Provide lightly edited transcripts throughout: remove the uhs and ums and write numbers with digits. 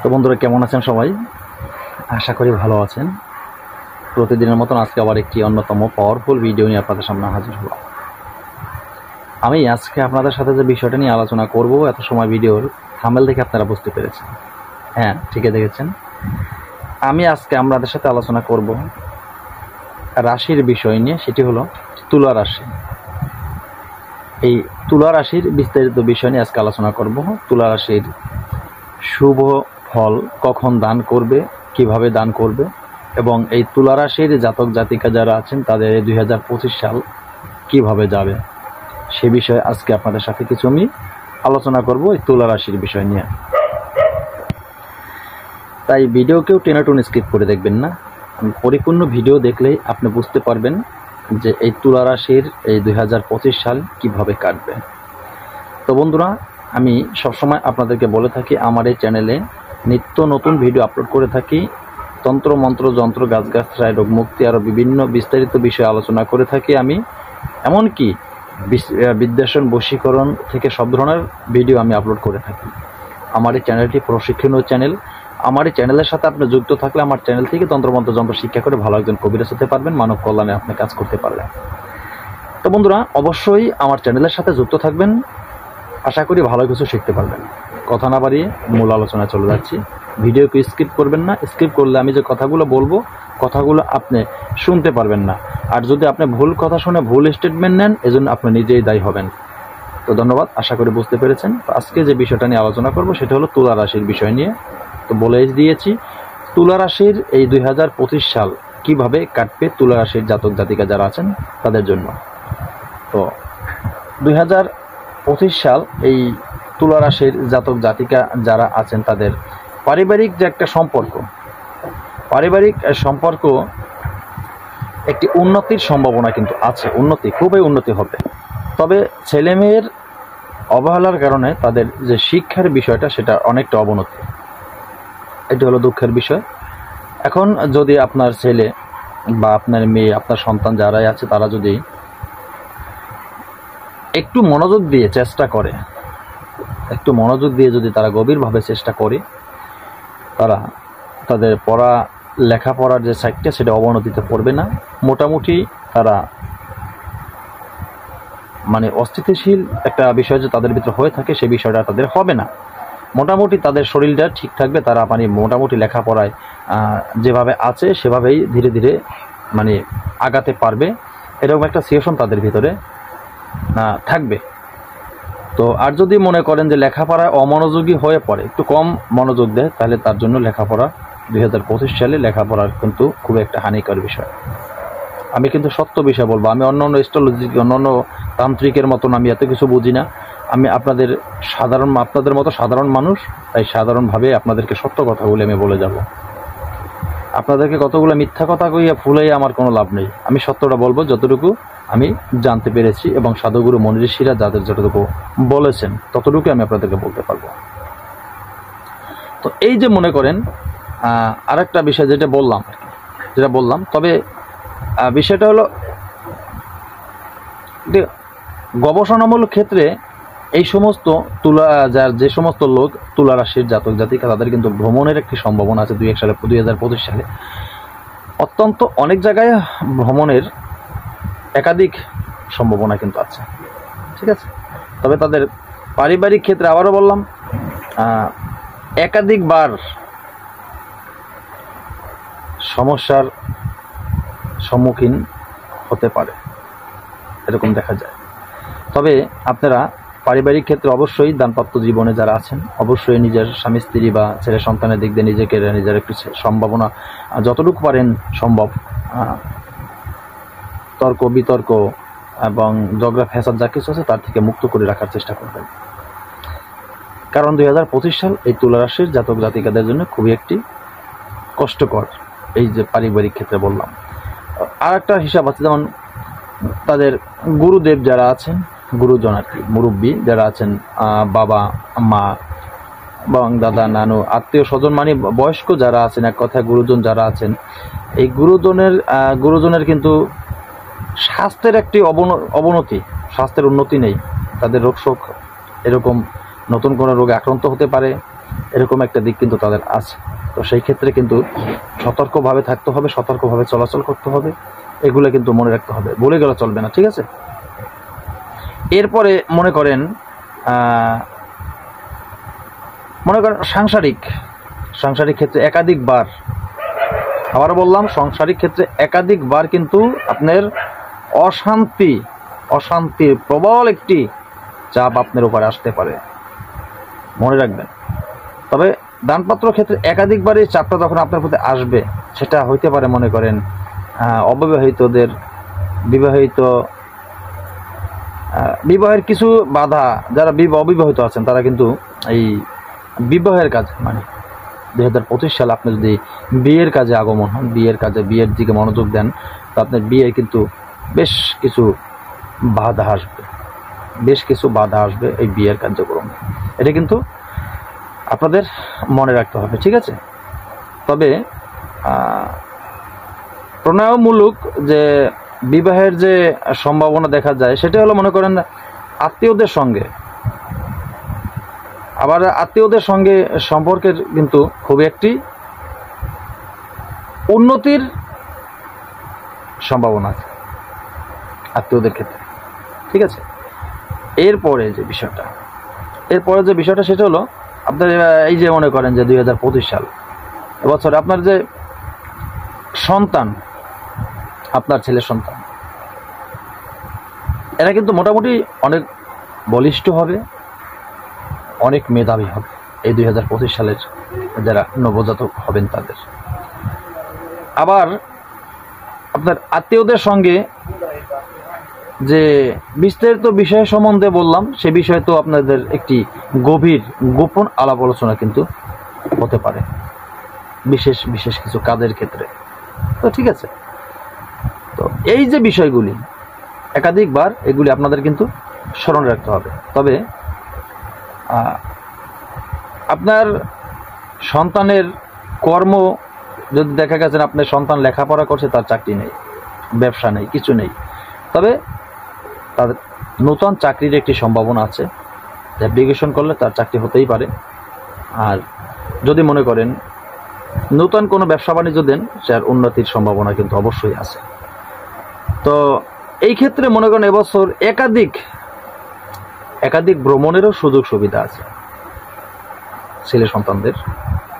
তো বন্ধুরা কেমন আছেন সবাই? আশা করি ভালো আছেন। প্রতিদিনের মতন আজকে আবার একটি অন্যতম পাওয়ারফুল ভিডিও নিয়ে আপনাদের সামনে হাজির হলাম। আমি আজকে আপনাদের সাথে যে বিষয়টা নিয়ে আলোচনা করব, এত সময় ভিডিওর থাম্বনেল দেখে আপনারা বুঝতে পেরেছেন। হ্যাঁ, ঠিকই দেখেছেন। আমি আজকে আপনাদের সাথে আলোচনা করব রাশির বিষয় নিয়ে, সেটি হলো তুলা রাশি। এই তুলা রাশির বিস্তারিত বিষয় নিয়ে আজকে আলোচনা করব। তুলা রাশির শুভ ফল কখন দান করবে, কিভাবে দান করবে, এবং এই তুলা রাশির জাতক জাতিকা যারা আছেন তাদের 2025 সাল কিভাবে যাবে, সে বিষয়ে আজকে আপনাদের সাথে কিছু আমি আলোচনা করব এই তুলা রাশির বিষয় নিয়ে। তাই ভিডিও কেউ টেনে স্কিপ করে দেখবেন না। পরিপূর্ণ ভিডিও দেখলেই আপনি বুঝতে পারবেন যে এই তুলা রাশির এই 2025 সাল কিভাবে কাটবে। তো বন্ধুরা, আমি সবসময় আপনাদেরকে বলে থাকি, আমার এই চ্যানেলে নিত্য নতুন ভিডিও আপলোড করে থাকি। তন্ত্র মন্ত্র যন্ত্র গাছগাছড়ায় রোগ মুক্তি আরও বিভিন্ন বিস্তারিত বিষয়ে আলোচনা করে থাকি আমি। এমনকি বিদ্বেষণ বশীকরণ থেকে সব ধরনের ভিডিও আমি আপলোড করে থাকি। আমার এই চ্যানেলটি প্রশিক্ষণীয় চ্যানেল। আমার এই চ্যানেলের সাথে আপনি যুক্ত থাকলে আমার চ্যানেল থেকে তন্ত্রমন্ত্র যন্ত্র শিক্ষা করে ভালো একজন কবিরাজ হতে পারবেন, মানব কল্যাণে আপনি কাজ করতে পারবেন। তো বন্ধুরা, অবশ্যই আমার চ্যানেলের সাথে যুক্ত থাকবেন। আশা করি ভালো কিছু শিখতে পারবেন। কথা না বাড়িয়ে মূল আলোচনায় চলে যাচ্ছি। ভিডিওকে স্কিপ করবেন না। স্কিপ করলে আমি যে কথাগুলো বলবো, কথাগুলো আপনি শুনতে পারবেন না। আর যদি আপনি ভুল কথা শুনে ভুল স্টেটমেন্ট নেন, এজন্য আপনি নিজেই দায়ী হবেন। তো ধন্যবাদ, আশা করি বুঝতে পেরেছেন। তো আজকে যে বিষয়টা নিয়ে আলোচনা করব সেটা হলো তুলা রাশির বিষয় নিয়ে। তো বলে দিয়েছি, তুলা রাশির এই 2025 সাল কিভাবে কাটবে তুলা রাশির জাতক জাতিকা যারা আছেন তাদের জন্য। তো 2025 সাল এই তুলা রাশির জাতক জাতিকা যারা আছেন তাদের পারিবারিক যে একটা পারিবারিক সম্পর্ক একটি উন্নতির সম্ভাবনা কিন্তু আছে। খুবই উন্নতি হবে। তবে ছেলে মেয়ের অবহেলার কারণে তাদের যে শিক্ষার বিষয়টা সেটা অনেকটা অবনতি। এটি হলো দুঃখের বিষয়। এখন যদি আপনার ছেলে বা আপনার মেয়ে, আপনার সন্তান যারাই আছে, তারা যদি একটু মনোযোগ দিয়ে যদি তারা গভীরভাবে চেষ্টা করে, তারা তাদের লেখাপড়ার যে সাইডটা সেটা অবনতিতে পড়বে না। মোটামুটি তারা অস্থিতিশীল একটা বিষয় যে তাদের ভিতরে হয়ে থাকে, সেই বিষয়টা তাদের হবে না। মোটামুটি তাদের শরীরটা ঠিক থাকবে। তারা মোটামুটি লেখাপড়ায় যেভাবে আছে সেভাবেই ধীরে ধীরে আগাতে পারবে। এরকম একটা সিচুয়েশন তাদের ভিতরে থাকবে। তো আর যদি মনে করেন যে লেখাপড়ায় অমনোযোগী হয়ে পড়ে, একটু কম মনোযোগ দেয়, তাহলে তার জন্য লেখাপড়া 2025 সালে লেখাপড়ার কিন্তু খুব একটা হানিকর বিষয়। আমি কিন্তু সত্য বিষয় বলবো। আমি অন্য অ্যাস্ট্রোলজি, অন্য তান্ত্রিকের মতন আমি এত কিছু বুঝি না। আমি আপনাদের মতো সাধারণ মানুষ, তাই সাধারণভাবে আপনাদেরকে সত্য কথাগুলি আমি বলে যাব। আপনাদেরকে কতগুলো মিথ্যা কথা কইয়া ফুলাইয়া আমার কোনো লাভ নেই। আমি সত্যটা বলবো যতটুকু আমি জানতে পেরেছি, এবং সাধুগুরু মনি ঋষিরা যাদের যতটুকু বলেছেন ততটুকু আমি আপনাদেরকে বলতে পারবো। তো এই যে মনে করেন আরেকটা বিষয় যেটা বললাম, তবে বিষয়টা হলো গবেষণামূলক ক্ষেত্রে এই সমস্ত যে সমস্ত লোক তুলা রাশির জাতক জাতিকা, তাদের কিন্তু ভ্রমণের একটি সম্ভাবনা আছে 2025 সালে। অত্যন্ত অনেক জায়গায় ভ্রমণের একাধিক সম্ভাবনা কিন্তু আছে, ঠিক আছে। তবে তাদের পারিবারিক ক্ষেত্রে আবারও বললাম, একাধিকবার সমস্যার সম্মুখীন হতে পারে, এরকম দেখা যায়। তবে আপনারা পারিবারিক ক্ষেত্রে অবশ্যই দাম্পত্য জীবনে যারা আছেন, অবশ্যই নিজের স্বামী স্ত্রী বা ছেলে সন্তানের দিক দিয়ে নিজের একটু সম্ভাবনা যতটুকু পারেন সম্ভব তর্ক বিতর্ক এবং ঝগড়া ফ্যাসাদ যা কিছু আছে তার থেকে মুক্ত করে রাখার চেষ্টা করবেন। কারণ 2025 সাল এই তুলা রাশির জাতক জাতিকাদের জন্য খুবই একটি কষ্টকর, এই যে পারিবারিক ক্ষেত্রে বললাম। আর একটা হিসাব আছে, যেমন তাদের গুরুদেব যারা আছেন, গুরুজন আর কি, মুরব্বী যারা আছেন, বাবা মা এবং দাদা নানু, আত্মীয় স্বজন, বয়স্ক যারা আছেন, এক কথায় গুরুজন যারা আছেন, এই গুরুজনের কিন্তু স্বাস্থ্যের একটি অবনতি, স্বাস্থ্যের উন্নতি নেই। তাদের রোগ শোক এরকম নতুন কোনো রোগে আক্রান্ত হতে পারে, এরকম একটা দিক কিন্তু তাদের আছে। তো সেই ক্ষেত্রে কিন্তু সতর্কভাবে থাকতে হবে, সতর্কভাবে চলাচল করতে হবে, এগুলো কিন্তু মনে রাখতে হবে, ভুলে গেলে চলবে না, ঠিক আছে। এরপরে মনে করেন সাংসারিক ক্ষেত্রে একাধিকবার, আবার বললাম সাংসারিক ক্ষেত্রে একাধিকবার কিন্তু আপনার অশান্তির প্রবল একটি চাপ আপনার উপরে আসতে পারে, মনে রাখবেন। তবে দানপত্র ক্ষেত্রে একাধিকবার এই চাপটা যখন আপনার প্রতি আসবে, সেটা হইতে পারে মনে করেন অবিবাহিতদের, বিবাহের কিছু বাধা, যারা অবিবাহিত আছেন তারা কিন্তু এই বিবাহের কাজ, মানে 2025 সালে আপনি যদি বিয়ের কাজে আগমন হন, বিয়ের দিকে মনোযোগ দেন, তো আপনার বিয়ে কিন্তু বেশ কিছু বাধা আসবে এই বিয়ের কার্যক্রমে। এটা কিন্তু আপনাদের মনে রাখতে হবে, ঠিক আছে। তবে প্রণয়মূলক যে বিবাহের যে সম্ভাবনা দেখা যায়, সেটা হলো মনে করেন আত্মীয়দের সঙ্গে, আবার আত্মীয়দের সঙ্গে সম্পর্কের কিন্তু খুবই একটি উন্নতির সম্ভাবনা আছে আত্মীয়দের ক্ষেত্রে, ঠিক আছে। এরপরে যে বিষয়টা সেটা হলো আপনার এই যে মনে করেন যে 2025 সাল এবছর আপনার যে সন্তান, আপনার ছেলের সন্তান, এরা কিন্তু মোটামুটি অনেক বলিষ্ঠ হবে, অনেক মেধাবী হবে এই 2025 সালের যারা নবজাতক হবেন তাদের। আবার আপনার আত্মীয়দের সঙ্গে যে বিস্তারিত বিষয় সম্বন্ধে বললাম, সে বিষয়ে তো আপনাদের একটি গোপন আলাপ আলোচনা কিন্তু হতে পারে বিশেষ কিছু কাজের ক্ষেত্রে, তো ঠিক আছে। তো এই যে বিষয়গুলি একাধিকবার, এগুলি আপনাদের কিন্তু স্মরণে রাখতে হবে। তবে আপনার সন্তানের কর্ম যদি দেখা গেছে আপনার সন্তান লেখাপড়া করছে, তার চাকরি নেই, ব্যবসা নেই, কিছু নেই, তবে তার নতুন চাকরির একটি সম্ভাবনা আছে, অ্যাপ্লিকেশন করলে তার চাকরি হতেই পারে। আর যদি মনে করেন নতুন কোনো ব্যবসা বাণিজ্য দেন, যার উন্নতির সম্ভাবনা কিন্তু অবশ্যই আছে। তো এই ক্ষেত্রে মনে করেন এবছর একাধিক ভ্রমণেরও সুযোগ সুবিধা আছে ছেলে সন্তানদের,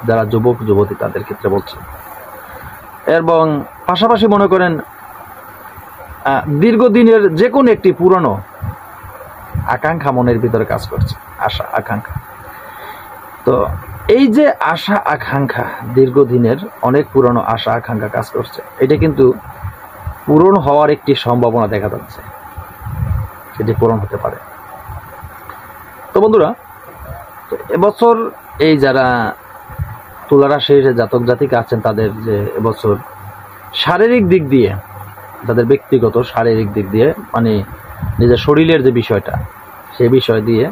যারা যুবক যুবতী তাদের ক্ষেত্রে বলছি। এবং পাশাপাশি মনে করেন দীর্ঘদিনের যে কোনো একটি পুরনো আকাঙ্ক্ষা মনের ভিতরে কাজ করছে, আশা আকাঙ্ক্ষা। তো এই যে আশা আকাঙ্ক্ষা, দীর্ঘদিনের অনেক পুরনো আশা আকাঙ্ক্ষা কাজ করছে, এটা কিন্তু পূরণ হওয়ার একটি সম্ভাবনা দেখা যাচ্ছে, সেটি পূরণ হতে পারে। তো বন্ধুরা, তো এবছর এই যারা তুলা রাশির জাতক জাতিকা আছেন, তাদের যে এবছর শারীরিক দিক দিয়ে, তাদের ব্যক্তিগত শারীরিক দিক দিয়ে, মানে নিজের শরীরের যে বিষয়টা, সেই বিষয় দিয়ে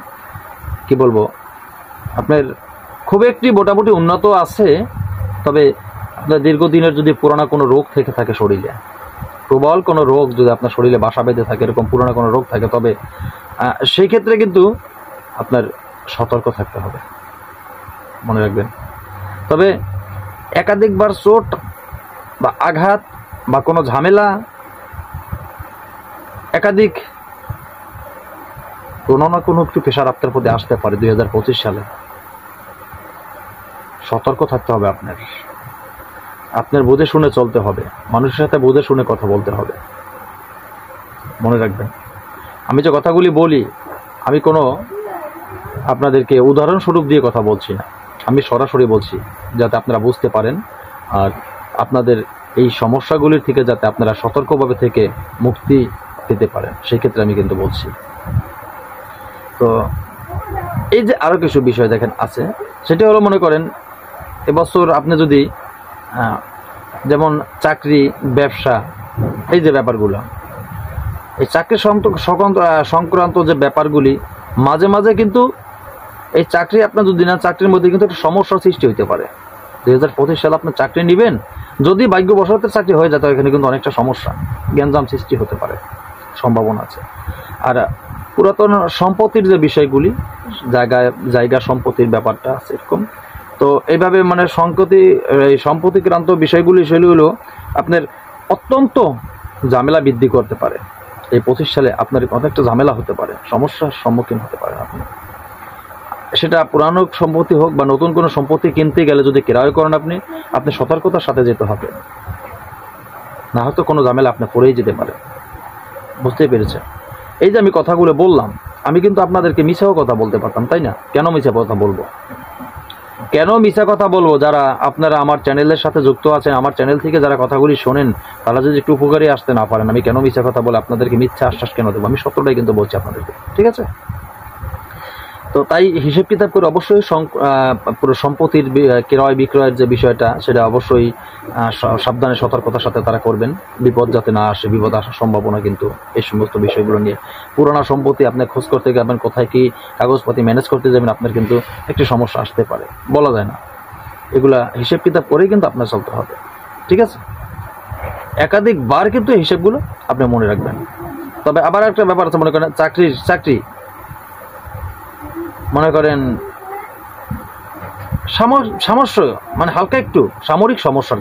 কি বলবো, আপনার খুব একটি মোটামুটি উন্নত আছে। তবে আপনার দীর্ঘদিনের যদি পুরোনো কোনো রোগ থেকে থাকে শরীরে, প্রবল কোনো রোগ যদি আপনার শরীরে বাসা বেঁধে থাকে, এরকম পুরোনো কোনো রোগ থাকে, তবে সেই ক্ষেত্রে কিন্তু আপনার সতর্ক থাকতে হবে, মনে রাখবেন। তবে একাধিকবার চোট বা আঘাত বা কোনো ঝামেলা, একাধিক কোনো না কোনো একটু প্রেশার আপনার প্রতি আসতে পারে 2025 সালে। সতর্ক থাকতে হবে, আপনার বুঝে শুনে চলতে হবে, মানুষের সাথে বুঝে শুনে কথা বলতে হবে, মনে রাখবেন। আমি যে কথাগুলি বলি, আমি কোনো আপনাদেরকে উদাহরণস্বরূপ দিয়ে কথা বলছি না, আমি সরাসরি বলছি, যাতে আপনারা বুঝতে পারেন আর আপনাদের এই সমস্যাগুলির থেকে যাতে আপনারা সতর্কভাবে থেকে মুক্তি পেতে পারেন, সেই ক্ষেত্রে আমি কিন্তু বলছি। তো এই যে আরও কিছু বিষয় দেখেন আছে, সেটা হলো মনে করেন এবছর আপনি যদি যেমন চাকরি, ব্যবসা, এই যে ব্যাপারগুলো, এই চাকরি সংক্রান্ত যে ব্যাপারগুলি, মাঝে মাঝে কিন্তু এই চাকরি আপনার যদি না, চাকরির মধ্যে কিন্তু একটা সমস্যার সৃষ্টি হতে পারে। 2025 সালে আপনার চাকরি নেবেন, যদি ভাগ্যবশত চাকরি হয়ে যায়, এখানে কিন্তু অনেকটা সমস্যা, গ্যাঞ্জাম সৃষ্টি হতে পারে, সম্ভাবনা আছে। আর পুরাতন সম্পত্তির যে বিষয়গুলি, জায়গা সম্পত্তির ব্যাপারটা আছে এরকম। তো এইভাবে মানে এই সম্পত্তিক্রান্ত বিষয়গুলি সেগুলি হলো আপনার অত্যন্ত ঝামেলা বৃদ্ধি করতে পারে। এই 25 সালে আপনার অনেকটা ঝামেলা হতে পারে, সমস্যার সম্মুখীন হতে পারেন আপনি। সেটা পুরানো সম্পত্তি হোক বা নতুন কোনো সম্পত্তি কিনতে গেলে যদি ক্রয় করেন আপনি সতর্কতার সাথে যেতে হবে, না হয়তো কোনো ঝামেলা আপনি পড়েই যেতে পারে। বুঝতেই পেরেছেন? এই যে আমি কথাগুলো বললাম, আমি কিন্তু আপনাদেরকে মিছাও কথা বলতে পারতাম, তাই না? কেন মিছা কথা বলবো? যারা আপনারা আমার চ্যানেলের সাথে যুক্ত আছেন, আমার চ্যানেল থেকে যারা কথাগুলি শোনেন, তারা যদি একটু উপকারী আসতে না পারেন, আমি কেন মিছা কথা বলে আপনাদেরকে মিথ্যা আশ্বাস কেন দেবো? আমি সত্যটাই কিন্তু বলছি আপনাদেরকে, ঠিক আছে? তো তাই হিসেব কিতাব করে অবশ্যই পুরো সম্পত্তির ক্রয় বিক্রয়ের যে বিষয়টা, সেটা অবশ্যই সাবধানে সতর্কতার সাথে তারা করবেন, বিপদ যাতে না আসে। বিপদ আসার সম্ভাবনা কিন্তু এই সমস্ত বিষয়গুলো নিয়ে। পুরোনো সম্পত্তি আপনি খোঁজ করতে যাবেন, কোথায় কি কাগজপাতি ম্যানেজ করতে যাবেন, আপনার কিন্তু একটি সমস্যা আসতে পারে, বলা যায় না। এগুলা হিসেব কিতাব করেই কিন্তু আপনার চলতে হবে, ঠিক আছে? একাধিকবার কিন্তু হিসেবগুলো আপনি মনে রাখবেন। তবে আবার একটা ব্যাপার আছে, মনে করেন চাকরি মনে করেন সমস্যা, মানে হালকা একটু সামরিক সমস্যার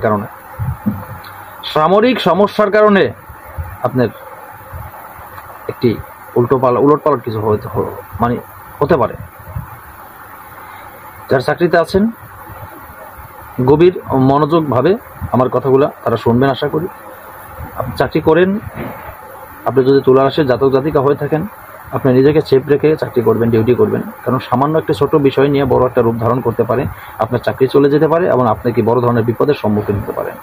কারণে আপনার একটি উলটপালট কিছু মানে হতে পারে। যারা চাকরিতে আছেন গভীর মনোযোগভাবে আমার কথাগুলো তারা শুনবেন আশা করি। আপনি চাকরি করেন, আপনি যদি তুলা রাশির জাতক জাতিকা হয়ে থাকেন, আপনি নিজেকে চেপ রেখে চাকরি করবেন, ডিউটি করবেন। কারণ সামান্য একটা ছোট বিষয় নিয়ে বড় একটা রূপ ধারণ করতে পারে, আপনার চাকরি চলে যেতে পারে এবং আপনি কি বড় ধরনের বিপদের সম্মুখীন হতে পারেন।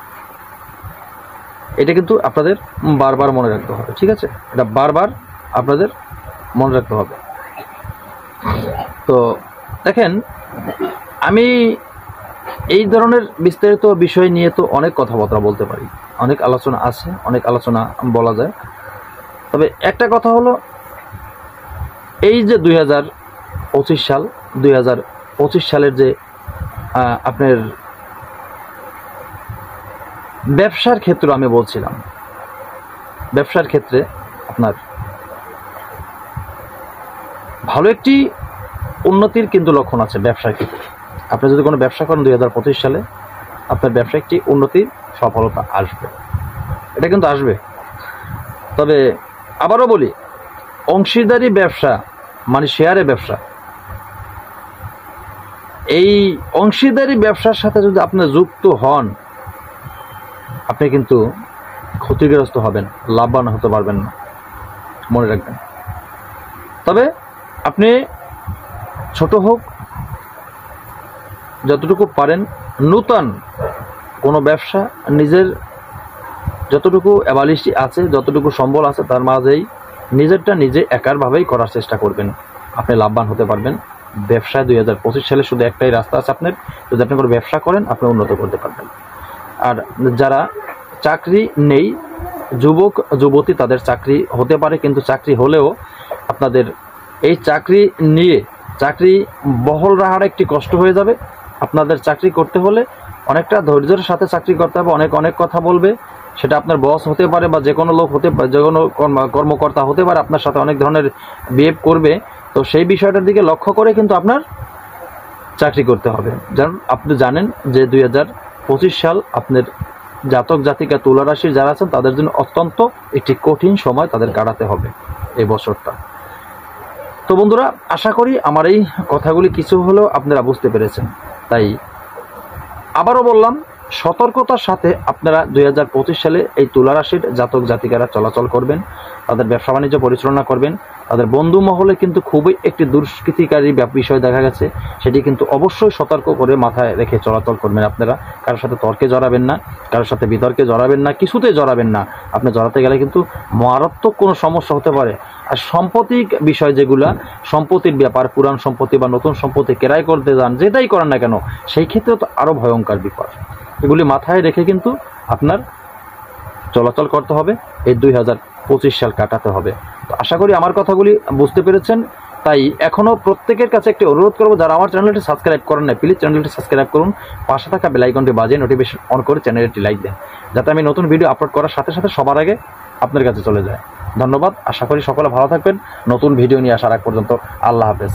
এটা কিন্তু আপনাদের বারবার মনে রাখতে হবে, ঠিক আছে? এটা বারবার আপনাদের মনে রাখতে হবে। তো দেখেন, আমি এই ধরনের বিস্তারিত বিষয় নিয়ে তো অনেক কথাবার্তা বলতে পারি, অনেক আলোচনা আছে, অনেক আলোচনা বলা যায়। তবে একটা কথা হলো, এই যে 2025 সালের যে আপনার ব্যবসার ক্ষেত্রে আমি বলছিলাম, ব্যবসার ক্ষেত্রে আপনার ভালো একটি উন্নতির কিন্তু লক্ষণ আছে ব্যবসার ক্ষেত্রে। আপনি যদি কোনো ব্যবসা করেন 2025 সালে, আপনার ব্যবসা একটি উন্নতির সফলতা আসবে, এটা কিন্তু আসবে। তবে আবারও বলি, অংশীদারি ব্যবসা মানে শেয়ারে ব্যবসা, এই অংশীদারি ব্যবসার সাথে যদি আপনি যুক্ত হন, আপনি কিন্তু ক্ষতিগ্রস্ত হবেন, লাভবান হতে পারবেন না, মনে রাখবেন। তবে আপনি ছোট হোক, যতটুকু পারেন নূতন কোনো ব্যবসা, নিজের যতটুকু অ্যাবিলিটি আছে, যতটুকু সম্বল আছে, তার মাঝেই নিজেরটা নিজে একারভাবেই করার চেষ্টা করবেন, আপনি লাভবান হতে পারবেন। ব্যবসায় 2025 সালে শুধু একটাই রাস্তা আছে আপনার, যদি আপনি কোনো ব্যবসা করেন আপনি উন্নত করতে পারবেন। আর যারা চাকরি নেই, যুবক যুবতী, তাদের চাকরি হতে পারে, কিন্তু চাকরি হলেও আপনাদের এই চাকরি নিয়ে চাকরি বহাল রাখার একটি কষ্ট হয়ে যাবে। আপনাদের চাকরি করতে হলে অনেকটা ধৈর্যের সাথে চাকরি করতে হবে, অনেক কথা বলবে, সেটা আপনার বস হতে পারে বা যে কোনো লোক হতে পারে, যে কোনো কর্মকর্তা হতে পারে, আপনার সাথে অনেক ধরনের বিহেভ করবে। তো সেই বিষয়টার দিকে লক্ষ্য করে কিন্তু আপনার চাকরি করতে হবে। যেমন আপনি জানেন যে 2025 সাল আপনার জাতক জাতিকা তুলা রাশির যারা আছেন তাদের জন্য অত্যন্ত একটি কঠিন সময় তাদের কাটাতে হবে এই বছরটা। তো বন্ধুরা, আশা করি আমার এই কথাগুলি কিছু হলেও আপনারা বুঝতে পেরেছেন। তাই আবারও বললাম, সতর্কতার সাথে আপনারা 2025 সালে এই তুলা রাশির জাতক জাতিকারা চলাচল করবেন, তাদের ব্যবসা বাণিজ্য পরিচালনা করবেন। তাদের বন্ধু মহলে কিন্তু খুবই একটি দুষ্কৃতিকারী বিষয় দেখা গেছে, সেটি কিন্তু অবশ্যই সতর্ক করে মাথায় রেখে চলাচল করবেন। আপনারা কারোর সাথে তর্কে জড়াবেন না, কারোর সাথে বিতর্কে জড়াবেন না, কিছুতে জড়াবেন না। আপনি জড়াতে গেলে কিন্তু মারাত্মক কোনো সমস্যা হতে পারে। আর সাম্প্রতিক বিষয় যেগুলা, সম্পত্তির ব্যাপার, পুরান সম্পত্তি বা নতুন সম্পত্তি ক্রয় করতে যান, যেটাই করেন না কেন, সেই ক্ষেত্রে তো আরও ভয়ঙ্কর বিপদ। এগুলি মাথায় রেখে কিন্তু আপনার চলাচল করতে হবে, এই 2025 সাল কাটাতে হবে। তো আশা করি আমার কথাগুলি বুঝতে পেরেছেন। তাই এখনও প্রত্যেকের কাছে একটি অনুরোধ করবো, যারা আমার চ্যানেলটি সাবস্ক্রাইব করেন না, প্লিজ চ্যানেলটি সাবস্ক্রাইব করুন, পাশে থাকা বেল আইকনটি বাজিয়ে নোটিফিকেশন অন করে চ্যানেলটি লাইক দেন, যাতে আমি নতুন ভিডিও আপলোড করার সাথে সাথে সবার আগে আপনার কাছে চলে যায়। ধন্যবাদ। আশা করি সকলে ভালো থাকবেন। নতুন ভিডিও নিয়ে আসার আগ পর্যন্ত আল্লাহ হাফেজ।